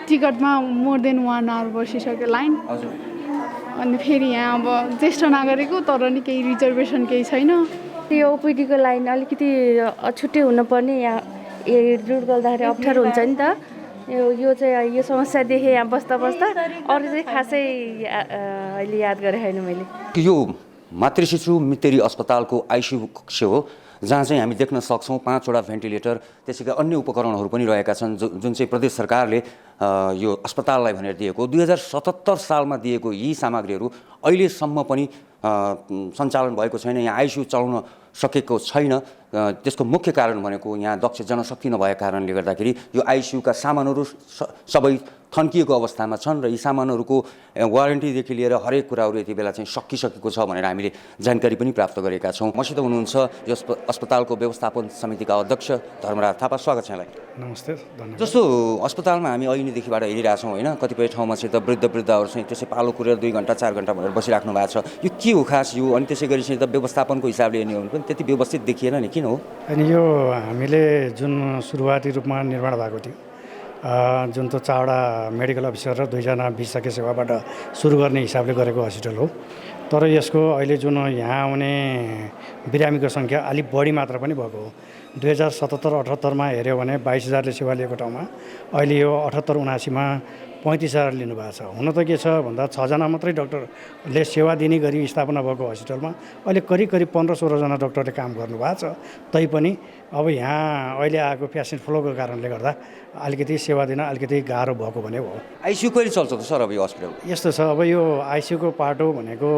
टिकटमा मोर देन 1 आवर बसिसक्यो लाइन। हजुर। अनि फेरि यहाँ अब ज्येष्ठ नागरिक हो तर नि केही रिजर्भेसन केही छैन। यो ओपिडीको लाइन अलिकति छुट्टै हुनुपर्ने, यहाँ हिँडडुल गर्दाखेरि अप्ठ्यारो हुन्छ नि त। यो चाहिँ यो समस्या देखेँ यहाँ बस्दा अरू चाहिँ खासै अहिले याद गरेँ छैन मैले। यो मातृशिशु मितेरी अस्पतालको आइसियु कक्ष हो, जहाँ चाहिँ हामी देख्न सक्छौँ 5 वटा भेन्टिलेटर, त्यसैका अन्य उपकरणहरू पनि रहेका छन् जुन चाहिँ प्रदेश सरकारले यो अस्पताललाई भनेर दिएको। 2077 सालमा दिएको यी सामग्रीहरू अहिलेसम्म पनि सञ्चालन भएको छैन। यहाँ आइसियु चलाउन सकेको छैन। त्यसको मुख्य कारण भनेको यहाँ दक्ष जनशक्ति नभएको कारणले गर्दाखेरि यो आइसियुका सामानहरू सबै थन्किएको अवस्थामा छन् र यी सामानहरूको वारेन्टीदेखि लिएर हरेक कुराहरू यति बेला चाहिँ सकिसकेको छ भनेर हामीले जानकारी पनि प्राप्त गरेका छौँ। मसित हुनुहुन्छ यो अस्पतालको व्यवस्थापन समितिका अध्यक्ष धर्मराज थापा। स्वागत छ यहाँलाई। नमस्ते, धन्यवाद। जस्तो अस्पतालमा हामी अहिलेदेखिबाट हेरिरहेछौँ होइन, कतिपय ठाउँमा चाहिँ त वृद्धहरू चाहिँ त्यसै पालो कुरेर 2 घन्टा 4 घन्टा भनेर बसिराख्नु भएको छ। यो के हो खास यो? अनि त्यसै गरी चाहिँ त व्यवस्थापनको हिसाबले हेर्ने हो भने पनि त्यति व्यवस्थित देखिएन नि, किन हो? अनि यो हामीले जुन सुरुवाती रूपमा निर्माण भएको थियो, जुन त 4वटा मेडिकल अफिसर र 2 जना विशेषज्ञ सेवाबाट सुरु गर्ने हिसाबले गरेको हस्पिटल हो। तर यसको अहिले जुन यहाँ आउने बिरामीको सङ्ख्या अलिक बढी मात्रा पनि भएको हो। 2077-78 हेऱ्यो भने 22,000ले सेवा लिएको ठाउँमा अहिले यो 78-79मा 35,000 लिनुभएको छ। हुन त के छ भन्दा 6जना मात्रै डाक्टरले सेवा दिने गरी स्थापना भएको हस्पिटलमा अहिले करिब 15-16जना डाक्टरले काम गर्नुभएको छ। तैपनि अब यहाँ अहिले आएको पेसेन्ट फ्लोको कारणले गर्दा अलिकति सेवा दिन अलिकति गाह्रो भएको भने हो। आइसियु कहिले चल्छ त सर अब यो हस्पिटल? यस्तो छ, अब यो आइसियुको पाटो भनेको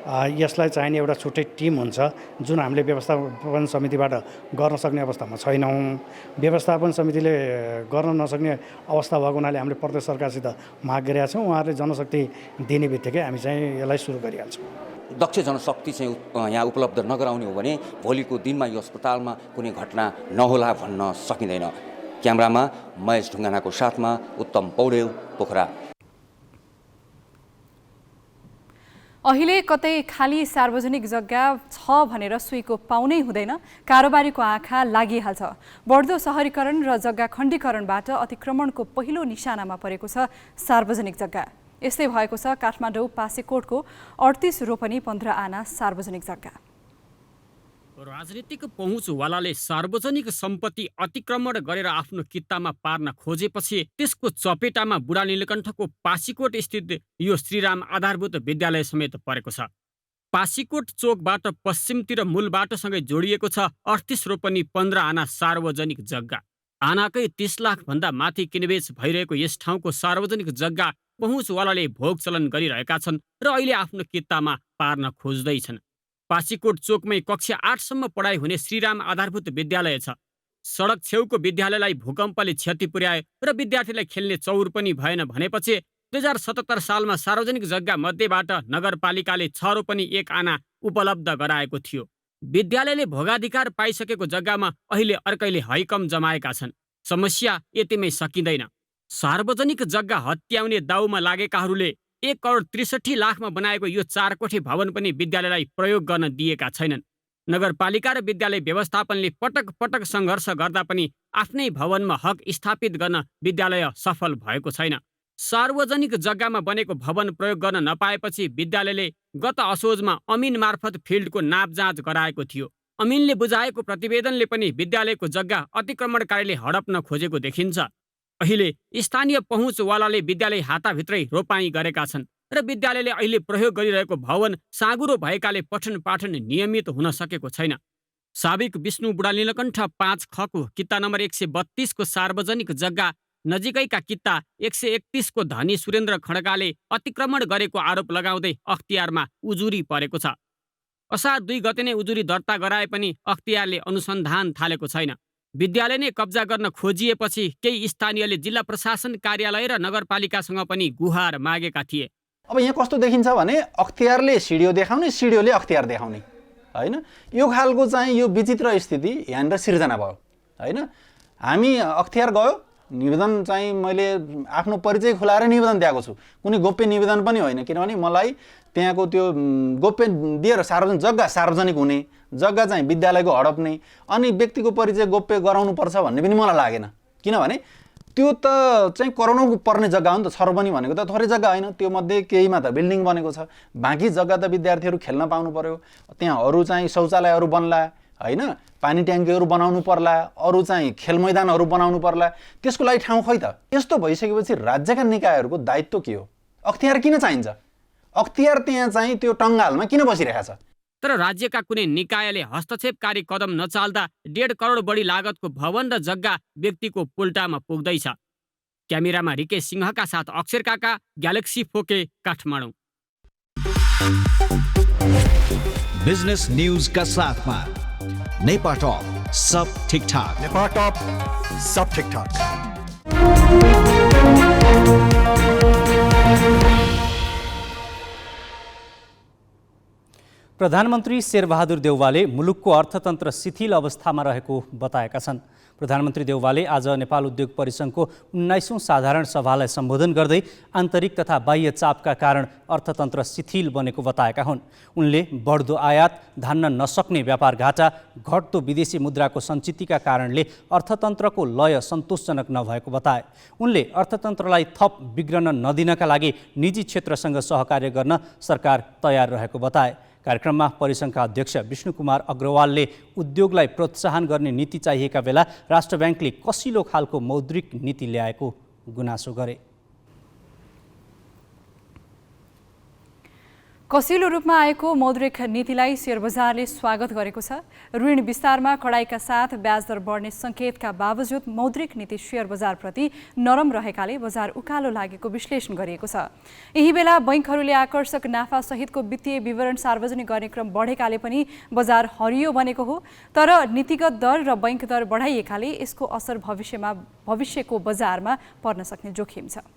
यसलाई चाहिने एउटा छुट्टै टिम हुन्छ जुन हामीले व्यवस्थापन समितिबाट गर्न सक्ने अवस्थामा छैनौँ। व्यवस्थापन समितिले गर्न नसक्ने अवस्था भएको हुनाले हामीले प्रदेश सरकारसित माग गरेका छौँ। उहाँहरूले जनशक्ति दिने बित्तिकै हामी चाहिँ यसलाई सुरु गरिहाल्छौँ। दक्ष जनशक्ति चाहिँ यहाँ उपलब्ध नगराउने हो भने भोलिको दिनमा यो अस्पतालमा कुनै घटना नहोला भन्न सकिँदैन। क्यामेरामा महेश ढुङ्गानाको साथमा उत्तम पौडेल, पोखरा। अहिले कतै खाली सार्वजनिक जग्गा छ भनेर सुइको पाउनै हुँदैन, कारोबारीको आँखा लागिहाल्छ। बढ्दो शहरीकरण र जग्गा खण्डीकरणबाट अतिक्रमणको पहिलो निशानामा परेको छ सार्वजनिक जग्गा। यस्तै भएको छ काठमाडौँ पासीकोटको 38 रोपनी 15 आना सार्वजनिक जग्गा। राजनीतिक पहुँचवालाले सार्वजनिक सम्पत्ति अतिक्रमण गरेर आफ्नो कित्तामा पार्न खोजेपछि त्यसको चपेटामा बुढा नीलकण्ठको पासीकोट स्थित यो श्रीराम आधारभूत विद्यालय समेत परेको छ। पासीकोट चोकबाट पश्चिमतिर मूल बाटोसँगै जोडिएको छ 38 रोपनी 15 आना सार्वजनिक जग्गा। आनाकै 30 लाख भन्दा माथि किनबेच भइरहेको यस ठाउँको सार्वजनिक जग्गा पहुँचवालाले भोग चलन गरिरहेका छन् र अहिले आफ्नो कित्तामा पार्न खोज्दैछन्। पासीकोट चोकमै कक्षा 8सम्म पढाइ हुने श्रीराम आधारभूत विद्यालय छ। सडक छेउको विद्यालयलाई भूकम्पले क्षति पुर्यायो र विद्यार्थीलाई खेल्ने चौर पनि भएन भनेपछि 2077 सालमा सार्वजनिक जग्गा मध्येबाट नगरपालिकाले 6 रोपनी 1 आना उपलब्ध गराएको थियो। विद्यालयले भोगाधिकार पाइसकेको जग्गामा अहिले अर्कैले हैकम जमाएका छन्। समस्या यतिमै सकिँदैन। सार्वजनिक जग्गा हत्याउने दाउमा लागेकाहरूले 1,63,00,000 बनाएको यो 4 कोठे भवन पनि विद्यालयलाई प्रयोग गर्न दिएका छैनन्। नगरपालिका र विद्यालय व्यवस्थापनले पटक पटक सङ्घर्ष गर्दा पनि आफ्नै भवनमा हक स्थापित गर्न विद्यालय सफल भएको छैन। सार्वजनिक जग्गामा बनेको भवन प्रयोग गर्न नपाएपछि विद्यालयले गत असोजमा अमिन मार्फत फिल्डको नापजाँच गराएको थियो। अमिनले बुझाएको प्रतिवेदनले पनि विद्यालयको जग्गा अतिक्रमणकारीले हडप्न खोजेको देखिन्छ। अहिले स्थानीय पहुँचवालाले विद्यालय हाताभित्रै रोपाइँ गरेका छन् र विद्यालयले अहिले प्रयोग गरिरहेको भवन साँगुरो भएकाले पठन पाठन नियमित हुन सकेको छैन। साबिक विष्णु बुढा नीलकण्ठ 5 खको कित्ता नम्बर 132 को सार्वजनिक जग्गा नजिकैका कित्ता 131 को धनी सुरेन्द्र खड्गाले अतिक्रमण गरेको आरोप लगाउँदै अख्तियारमा उजुरी परेको छ। असार 2 गते नै उजुरी दर्ता गराए पनि अख्तियारले अनुसन्धान थालेको छैन। विद्यालय नै कब्जा गर्न खोजिएपछि केही स्थानीयले जिल्ला प्रशासन कार्यालय र नगरपालिकासँग पनि गुहार मागेका थिए। अब यहाँ कस्तो देखिन्छ भने अख्तियारले सिडिओ देखाउने, सिडिओले अख्तियार देखाउने हैन। यो खालको चाहिँ यो विचित्र स्थिति यहाँनिर सिर्जना भयो हैन। हामी अख्तियार गयो, निवेदन चाहिँ मैले आफ्नो परिचय खुलाएर निवेदन दिएको छु। कुनै गोप्य निवेदन पनि होइन, किनभने मलाई त्यहाँको त्यो गोप्य दिएर सार्वजनिक हुने जग्गा चाहिँ विद्यालयको हडप्ने अनि व्यक्तिको परिचय गोप्य गराउनु पर्छ भन्ने पनि मलाई लागेन। किनभने त्यो त चाहिँ कराउनु पर्ने जग्गा हो नि त। 6 रोपनी भनेको त थोरै जग्गा होइन। त्यो मध्ये केहीमा त बिल्डिङ बनेको छ, बाँकी जग्गा त विद्यार्थीहरू खेल्न पाउनु पर्यो। त्यहाँ अरू चाहिँ शौचालयहरू बन्ला हैन, पानी ट्याङ्कीहरू बनाउनु पर्ला, अरू चाहिँ खेल मैदानहरू बनाउनु पर्ला, त्यसको लागि ठाउँ खै त। यस्तो भइसकेपछि राज्यका निकायहरूको दायित्व के हो? अख्तियार किन चाहिन्छ? अख्तियार त्यहाँ चाहिँ त्यो टङ्गालमा किन बसिरहेको छ? तर राज्यका कुनै निकायले हस्तक्षेपकारी कदम नचाल्दा 1.5 करोड बढी लागतको भवन र जग्गा व्यक्तिको पुल्टामा पुग्दैछ। क्यामेरामा रिकेश सिंहका साथ अक्षर काका, ग्यालेक्सी फोके, काठमाडौँ। बिजनेस न्यूज का साथमा नेपाल टॉप सब ठीक ठाक। नेपाल टॉप सब ठीक ठाक। प्रधानमन्त्री शेरबहादुर देउवाले मुलुकको अर्थतन्त्र शिथिल अवस्थामा रहेको बताएका छन्। प्रधानमन्त्री देउवाले आज नेपाल उद्योग परिसङ्घको 19औं साधारण सभालाई सम्बोधन गर्दै आन्तरिक तथा बाह्य चापका कारण अर्थतन्त्र शिथिल बनेको बताएका हुन्। उनले बढ्दो आयात, धान्न नसक्ने व्यापार घाटा, घट्दो विदेशी मुद्राको सञ्चितका कारणले अर्थतन्त्रको लय सन्तोषजनक नभएको बताए। उनले अर्थतन्त्रलाई थप बिग्रन नदिनका लागि निजी क्षेत्रसँग सहकार्य गर्न सरकार तयार रहेको बताए। कार्यक्रममा परिसङ्घका अध्यक्ष विष्णुकुमार अग्रवालले उद्योगलाई प्रोत्साहन गर्ने नीति चाहिएका बेला राष्ट्र ब्याङ्कले कसिलो खालको मौद्रिक नीति ल्याएको गुनासो गरे। कसिलो रूपमा आएको मौद्रिक नीतिलाई शेयर बजारले स्वागत गरेको छ। ऋण विस्तारमा कडाइका साथ ब्याज दर बढ्ने सङ्केतका बावजुद मौद्रिक नीति शेयर बजारप्रति नरम रहेकाले बजार उकालो लागेको विश्लेषण गरिएको छ। यही बेला बैंकहरूले आकर्षक नाफा सहितको वित्तीय विवरण सार्वजनिक गर्ने क्रम बढेकाले पनि बजार हरियो बनेको हो। तर नीतिगत दर र बैंक दर बढाइएकाले यसको असर भविष्यको बजारमा पर्न सक्ने जोखिम छ।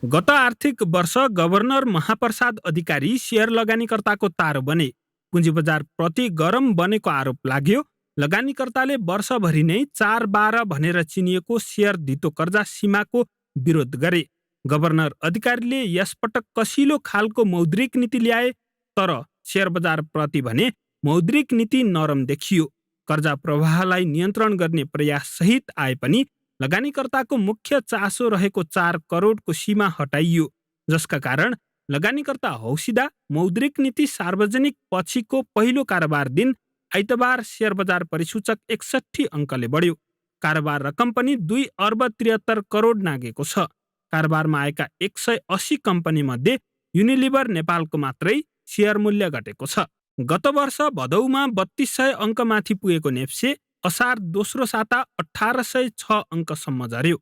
गत आर्थिक वर्ष गभर्नर महाप्रसाद अधिकारी शेयर लगानीकर्ताको तारो बने। पुँजी बजार प्रति गरम बनेको आरोप लाग्यो। लगानीकर्ताले वर्षभरि नै 4-12 भनेर चिनिएको शेयर धितो कर्जा सीमाको विरोध गरे। गभर्नर अधिकारीले यसपटक कसिलो खालको मौद्रिक नीति ल्याए, तर शेयर बजार प्रति भने मौद्रिक नीति नरम देखियो। कर्जा प्रवाहलाई नियन्त्रण गर्ने प्रयास सहित आए पनि लगानीकर्ताको मुख्य चासो रहेको 4 करोडको सीमा हटाइयो, जसका कारण लगानीकर्ता हौसिदा मौद्रिक नीति सार्वजनिक पछिको पहिलो कारोबार दिन आइतबार शेयर बजार परिसूचक 61 अङ्कले बढ्यो। कारोबार रकम पनि 2 अर्ब 73 करोड नागेको छ। कारोबारमा आएका 180 कम्पनी मध्ये युनिलिभर नेपालको मात्रै शेयर मूल्य घटेको छ। गत वर्ष भदौमा 3200 अङ्कमाथि पुगेको नेप्से असार दोस्रो साता 1806 अङ्कसम्म झर्यो।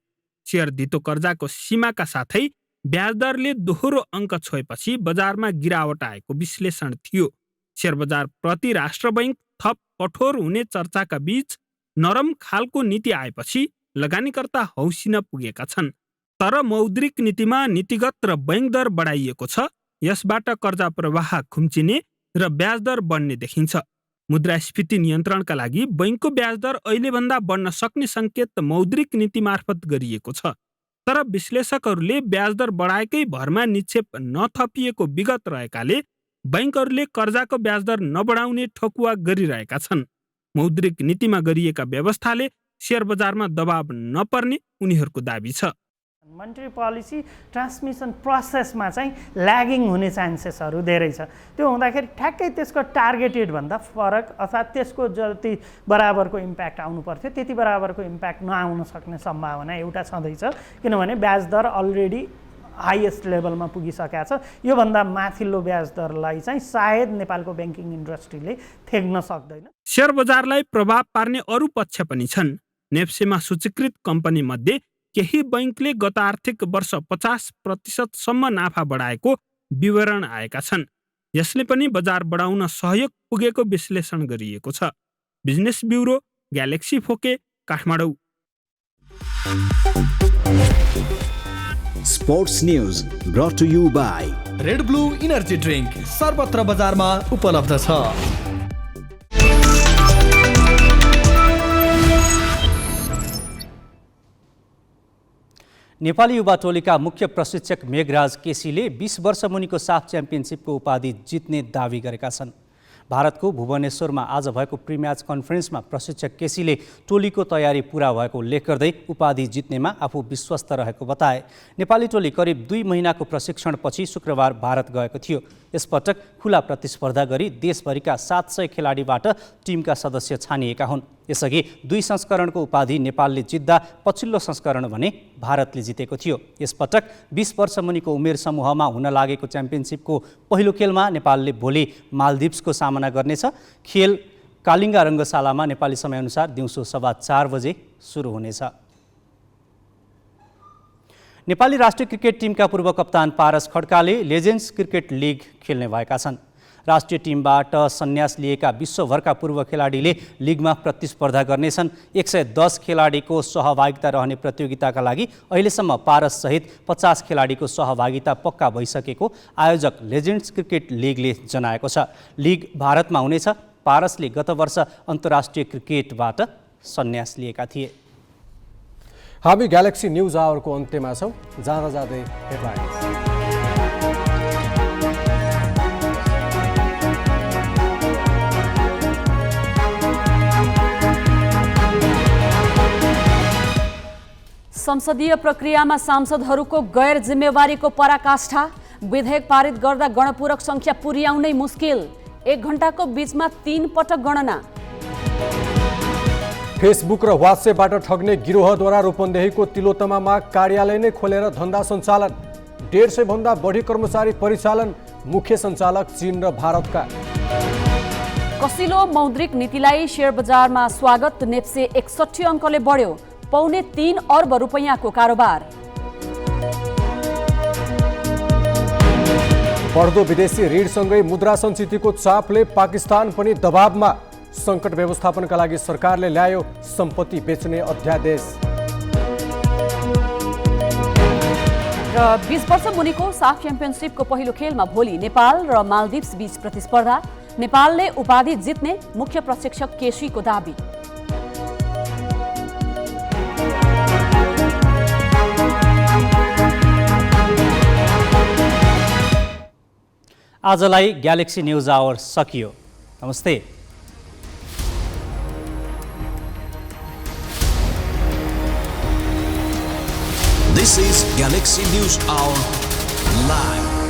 शेयर धितो कर्जाको सीमाका साथै ब्याज दरले दोहोरो अङ्क छोएपछि बजारमा गिरावट आएको विश्लेषण थियो। शेयर बजार प्रति राष्ट्र बैंक थप कठोर हुने चर्चाका बीच नरम खालको नीति आएपछि लगानीकर्ता हौसिन पुगेका छन्। तर मौद्रिक नीतिमा नीतिगत र बैंक दर बढाइएको छ। यसबाट कर्जा प्रवाह खुम्चिने र ब्याज दर बढ्ने देखिन्छ। मुद्रास्फीति नियन्त्रणका लागि बैंकको ब्याज दर अहिलेभन्दा बढ्न सक्ने सङ्केत मौद्रिक नीति मार्फत गरिएको छ। तर विश्लेषकहरूले ब्याज दर बढाएकै भरमा निक्षेप नथपिएको विगत रहेकाले बैंकहरूले कर्जाको ब्याज दर नबढाउने ठकुवा गरिरहेका छन्। मौद्रिक नीतिमा गरिएका व्यवस्थाले शेयर बजारमा दबाव नपर्ने उनीहरूको दाबी छ। मनिटरी पोलिसी ट्रान्समिसन प्रोसेसमा चाहिँ ल्यागिङ हुने चान्सेसहरू धेरै छ। त्यो हुँदाखेरि ठ्याक्कै त्यसको टार्गेटेड भन्दा फरक अर्थात् त्यसको जति बराबरको इम्प्याक्ट आउनु पर्थ्यो त्यति बराबरको इम्प्याक्ट नआउन सक्ने सम्भावना एउटा छँदैछ, किनभने ब्याज दर अलरेडी हाइएस्ट लेभलमा पुगिसकेको छ। योभन्दा माथिल्लो ब्याज दरलाई चाहिँ सायद नेपालको ब्याङ्किङ इन्डस्ट्रीले थेग्न सक्दैन। शेयर बजारलाई प्रभाव पार्ने अरू पक्ष पनि छन्। नेप्सेमा सूचीकृत कम्पनी मध्ये केही बैंकले गत आर्थिक वर्ष 50% नाफा बढाएको विवरण आएका छन्। यसले पनि बजार बढाउन सहयोग पुगेको विश्लेषण गरिएको छ। बिजनेस ब्युरो, ग्यालेक्सी फोके, Kathmandu. Sports news brought to you by red blue energy drink सर्वत्र बजारमा उपलब्ध छ। नेपाली युवा टोलीका मुख्य प्रशिक्षक मेघराज केसीले 20 वर्ष मुनिको साफ च्याम्पियनसिपको उपाधि जित्ने दावी गरेका छन्। भारतको भुवनेश्वरमा आज भएको प्रिम्याच कन्फरेन्समा प्रशिक्षक केसीले टोलीको तयारी पूरा भएको उल्लेख गर्दै उपाधि जित्नेमा आफू विश्वस्त रहेको बताए। नेपाली टोली करिब 2 महिनाको प्रशिक्षणपछि शुक्रबार भारत गएको थियो। यसपटक खुला प्रतिस्पर्धा गरी देशभरिका 700 खेलाडीबाट टिमका सदस्य छानिएका हुन्। यसअघि 2 संस्करणको उपाधि नेपालले जित्दा पछिल्लो संस्करण भने भारतले जितेको थियो। यसपटक 20 वर्ष मुनिको उमेर समूहमा हुन लागेको च्याम्पियनसिपको पहिलो खेलमा नेपालले भोलि मालदिप्सको सामना गर्नेछ। खेल कालिङ्गा रङ्गशालामा नेपाली समयअनुसार दिउँसो 4:15 बजे सुरु हुनेछ। नेपाली राष्ट्रिय क्रिकेट टिमका पूर्व कप्तान पारस खड्काले लेजेन्ड्स क्रिकेट लिग खेल्ने भएका छन्। राष्ट्रिय टिमबाट सन्यास लिएका विश्वभरका पूर्व खेलाडीले लिगमा प्रतिस्पर्धा गर्नेछन्। 110 खेलाडीको सहभागिता रहने प्रतियोगिताका लागि अहिलेसम्म पारस सहित 50 खेलाडीको सहभागिता पक्का भइसकेको आयोजक लेजेन्ड्स क्रिकेट लिगले जनाएको छ। लिग भारतमा हुनेछ। पारसले गत वर्ष अन्तर्राष्ट्रिय क्रिकेटबाट सन्यास लिएका थिए। हामी ग्यालेक्सी न्युज आवरको अन्त्यमा छौँ। जाँदा जाँदै हेडलाइन्स। संसदीय प्रक्रियामा सांसदहरूको गैर जिम्मेवारीको पराकाष्ठा। विधेयक पारित गर्दा गणपूरक संख्या पुर्याउनै मुस्किल। 1 घण्टाको बीचमा 3 पटक गणना। फेसबुक र व्हाट्सएपबाट ठग्ने गिरोहद्वारा रूपन्देहीको तिलोत्तमामा कार्यालय नै खोलेर धन्दा सञ्चालन। 150 भन्दा बढी कर्मचारी परिचालन। मुख्य सञ्चालक चीन र भारतका। कसिलो मौद्रिक नीतिलाई शेयर बजारमा स्वागत। नेप्से 61 अङ्कले बढ्यो। $3.25 अर्ब रुपैयाँको कारोबार। बढ्दो विदेशी ऋणसँगै मुद्रा सञ्चितिको चापले पाकिस्तान पनि दबावमा। सङ्कट व्यवस्थापनका लागि सरकारले ल्यायो सम्पत्ति बेच्ने अध्यादेश। र 20 वर्ष मुनिको साफ च्याम्पियनसिपको पहिलो खेलमा भोलि नेपाल र मालदिप्स बीच प्रतिस्पर्धा। नेपालले उपाधि जित्ने मुख्य प्रशिक्षक केसीको दाबी। आजलाई ग्यालेक्सी न्युज आवर सकियो। नमस्ते। This is Galaxy News Hour Live.